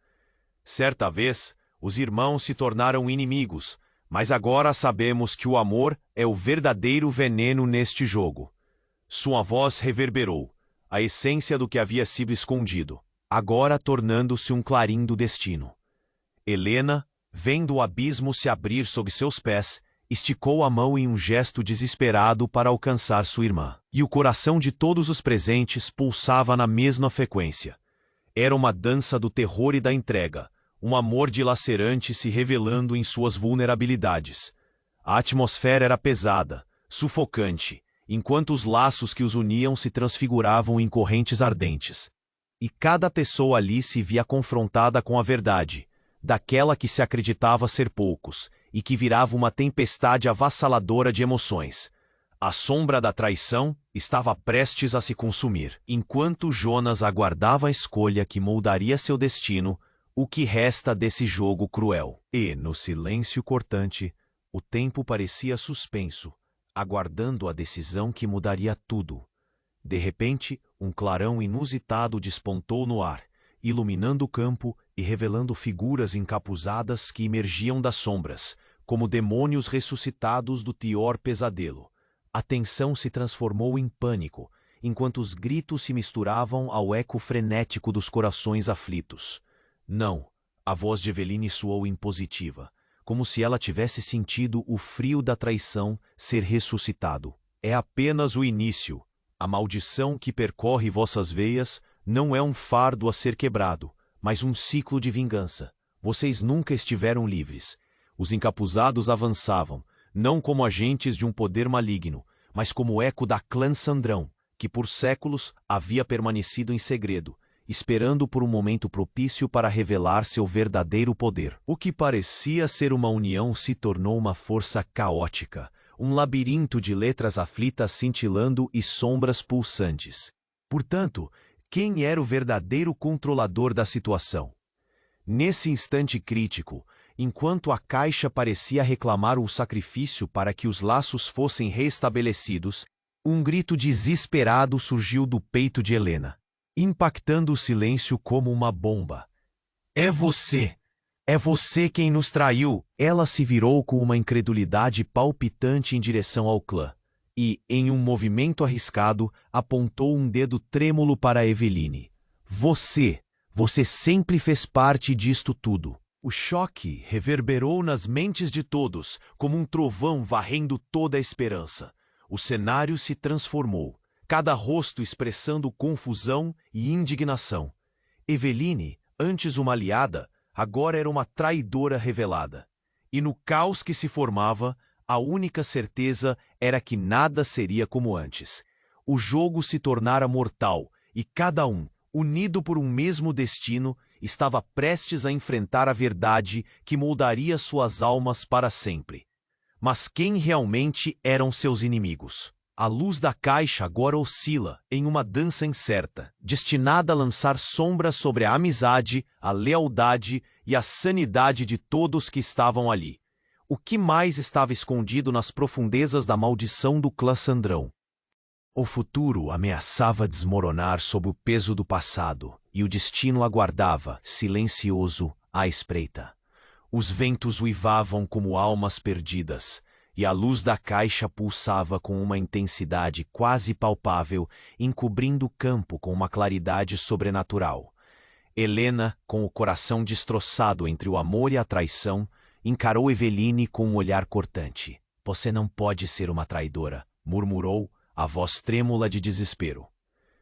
Certa vez, os irmãos se tornaram inimigos, mas agora sabemos que o amor é o verdadeiro veneno neste jogo. Sua voz reverberou, a essência do que havia sido escondido, agora tornando-se um clarim do destino. Helena, vendo o abismo se abrir sob seus pés, esticou a mão em um gesto desesperado para alcançar sua irmã. E o coração de todos os presentes pulsava na mesma frequência. Era uma dança do terror e da entrega, um amor dilacerante se revelando em suas vulnerabilidades. A atmosfera era pesada, sufocante, enquanto os laços que os uniam se transfiguravam em correntes ardentes. E cada pessoa ali se via confrontada com a verdade, daquela que se acreditava ser poucos, e que virava uma tempestade avassaladora de emoções. A sombra da traição estava prestes a se consumir. Enquanto Jonas aguardava a escolha que moldaria seu destino, o que resta desse jogo cruel? E, no silêncio cortante, o tempo parecia suspenso, aguardando a decisão que mudaria tudo. De repente, um clarão inusitado despontou no ar, iluminando o campo e revelando figuras encapuzadas que emergiam das sombras, como demônios ressuscitados do pior pesadelo. A tensão se transformou em pânico, enquanto os gritos se misturavam ao eco frenético dos corações aflitos. Não, a voz de Eveline soou impositiva, como se ela tivesse sentido o frio da traição ser ressuscitado. É apenas o início. A maldição que percorre vossas veias não é um fardo a ser quebrado, mas um ciclo de vingança. Vocês nunca estiveram livres. Os encapuzados avançavam, não como agentes de um poder maligno, mas como eco da clã Sandrão, que por séculos havia permanecido em segredo, esperando por um momento propício para revelar seu verdadeiro poder. O que parecia ser uma união se tornou uma força caótica, um labirinto de letras aflitas cintilando e sombras pulsantes. Portanto, quem era o verdadeiro controlador da situação? Nesse instante crítico, enquanto a caixa parecia reclamar o sacrifício para que os laços fossem restabelecidos, um grito desesperado surgiu do peito de Helena, impactando o silêncio como uma bomba. É você! É você quem nos traiu! Ela se virou com uma incredulidade palpitante em direção ao clã, e, em um movimento arriscado, apontou um dedo trêmulo para Eveline. Você sempre fez parte disto tudo. O choque reverberou nas mentes de todos, como um trovão varrendo toda a esperança. O cenário se transformou, cada rosto expressando confusão e indignação. Eveline, antes uma aliada, agora era uma traidora revelada. E no caos que se formava, a única certeza era que nada seria como antes. O jogo se tornara mortal, e cada um, unido por um mesmo destino, estava prestes a enfrentar a verdade que moldaria suas almas para sempre. Mas quem realmente eram seus inimigos? A luz da caixa agora oscila em uma dança incerta, destinada a lançar sombras sobre a amizade, a lealdade e a sanidade de todos que estavam ali. O que mais estava escondido nas profundezas da maldição do clã Sandrão? O futuro ameaçava desmoronar sob o peso do passado, e o destino aguardava, silencioso, à espreita. Os ventos uivavam como almas perdidas, e a luz da caixa pulsava com uma intensidade quase palpável, encobrindo o campo com uma claridade sobrenatural. Helena, com o coração destroçado entre o amor e a traição, encarou Eveline com um olhar cortante. "Você não pode ser uma traidora", murmurou, a voz trêmula de desespero.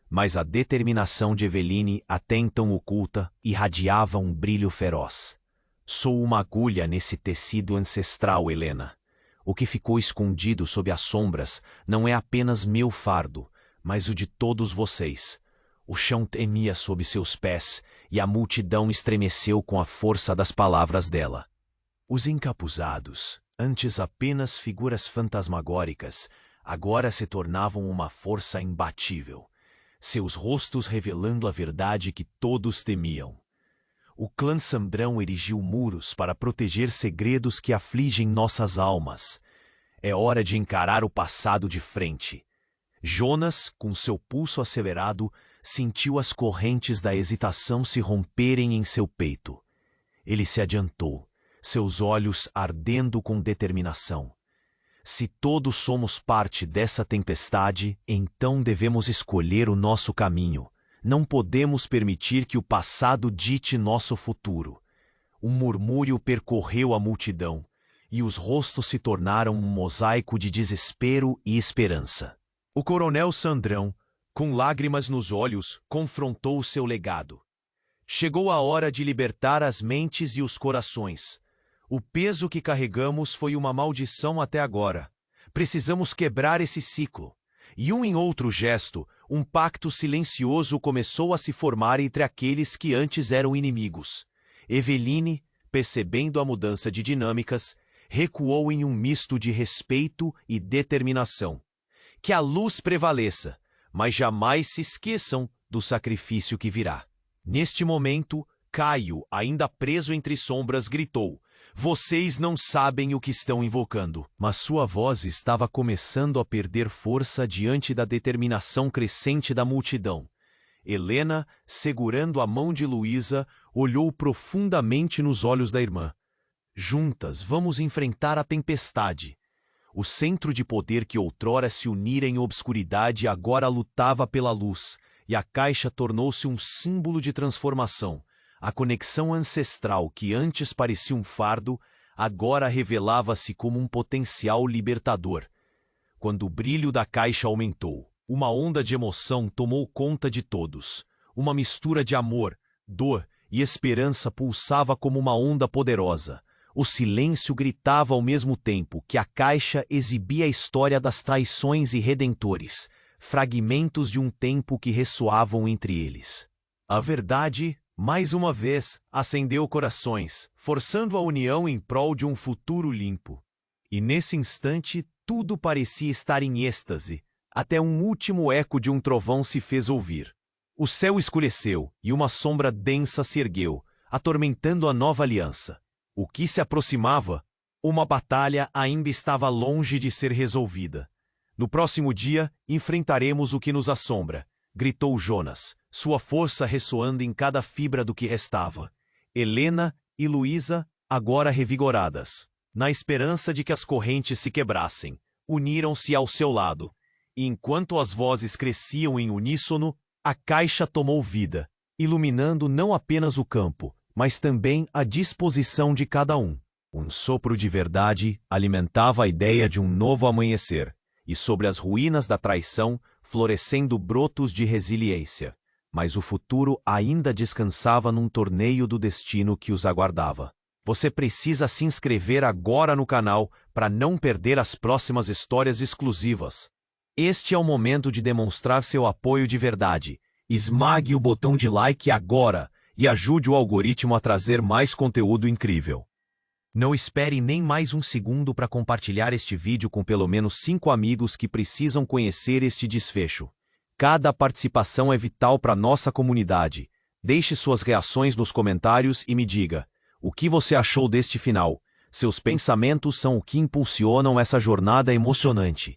Mas a determinação de Eveline, até então oculta, irradiava um brilho feroz. "Sou uma agulha nesse tecido ancestral, Helena. O que ficou escondido sob as sombras não é apenas meu fardo, mas o de todos vocês." O chão tremia sob seus pés e a multidão estremeceu com a força das palavras dela. Os encapuzados, antes apenas figuras fantasmagóricas, agora se tornavam uma força imbatível, seus rostos revelando a verdade que todos temiam. O clã Sandrão erigiu muros para proteger segredos que afligem nossas almas. É hora de encarar o passado de frente. Jonas, com seu pulso acelerado, sentiu as correntes da hesitação se romperem em seu peito. Ele se adiantou, seus olhos ardendo com determinação. Se todos somos parte dessa tempestade, então devemos escolher o nosso caminho. Não podemos permitir que o passado dite nosso futuro. Um murmúrio percorreu a multidão, e os rostos se tornaram um mosaico de desespero e esperança. O coronel Sandrão, com lágrimas nos olhos, confrontou seu legado. Chegou a hora de libertar as mentes e os corações. O peso que carregamos foi uma maldição até agora. Precisamos quebrar esse ciclo. E em outro gesto, um pacto silencioso começou a se formar entre aqueles que antes eram inimigos. Eveline, percebendo a mudança de dinâmicas, recuou em um misto de respeito e determinação. Que a luz prevaleça, mas jamais se esqueçam do sacrifício que virá. Neste momento, Caio, ainda preso entre sombras, gritou: "Vocês não sabem o que estão invocando." Mas sua voz estava começando a perder força diante da determinação crescente da multidão. Helena, segurando a mão de Luísa, olhou profundamente nos olhos da irmã. "Juntas vamos enfrentar a tempestade." O centro de poder que outrora se unira em obscuridade agora lutava pela luz, e a caixa tornou-se um símbolo de transformação. A conexão ancestral que antes parecia um fardo, agora revelava-se como um potencial libertador. Quando o brilho da caixa aumentou, uma onda de emoção tomou conta de todos. Uma mistura de amor, dor e esperança pulsava como uma onda poderosa. O silêncio gritava ao mesmo tempo que a caixa exibia a história das traições e redentores, fragmentos de um tempo que ressoavam entre eles. A verdade, mais uma vez, acendeu corações, forçando a união em prol de um futuro limpo. E nesse instante, tudo parecia estar em êxtase, até um último eco de um trovão se fez ouvir. O céu escureceu e uma sombra densa se ergueu, atormentando a nova aliança. O que se aproximava? Uma batalha ainda estava longe de ser resolvida. "No próximo dia, enfrentaremos o que nos assombra", gritou Jonas, sua força ressoando em cada fibra do que restava. Helena e Luísa, agora revigoradas, na esperança de que as correntes se quebrassem, uniram-se ao seu lado. E enquanto as vozes cresciam em uníssono, a caixa tomou vida, iluminando não apenas o campo, mas também a disposição de cada um. Um sopro de verdade alimentava a ideia de um novo amanhecer, e sobre as ruínas da traição, florescendo brotos de resiliência. Mas o futuro ainda descansava num torneio do destino que os aguardava. Você precisa se inscrever agora no canal para não perder as próximas histórias exclusivas. Este é o momento de demonstrar seu apoio de verdade. Esmague o botão de like agora e ajude o algoritmo a trazer mais conteúdo incrível. Não espere nem mais um segundo para compartilhar este vídeo com pelo menos 5 amigos que precisam conhecer este desfecho. Cada participação é vital para nossa comunidade. Deixe suas reações nos comentários e me diga: o que você achou deste final? Seus pensamentos são o que impulsionam essa jornada emocionante.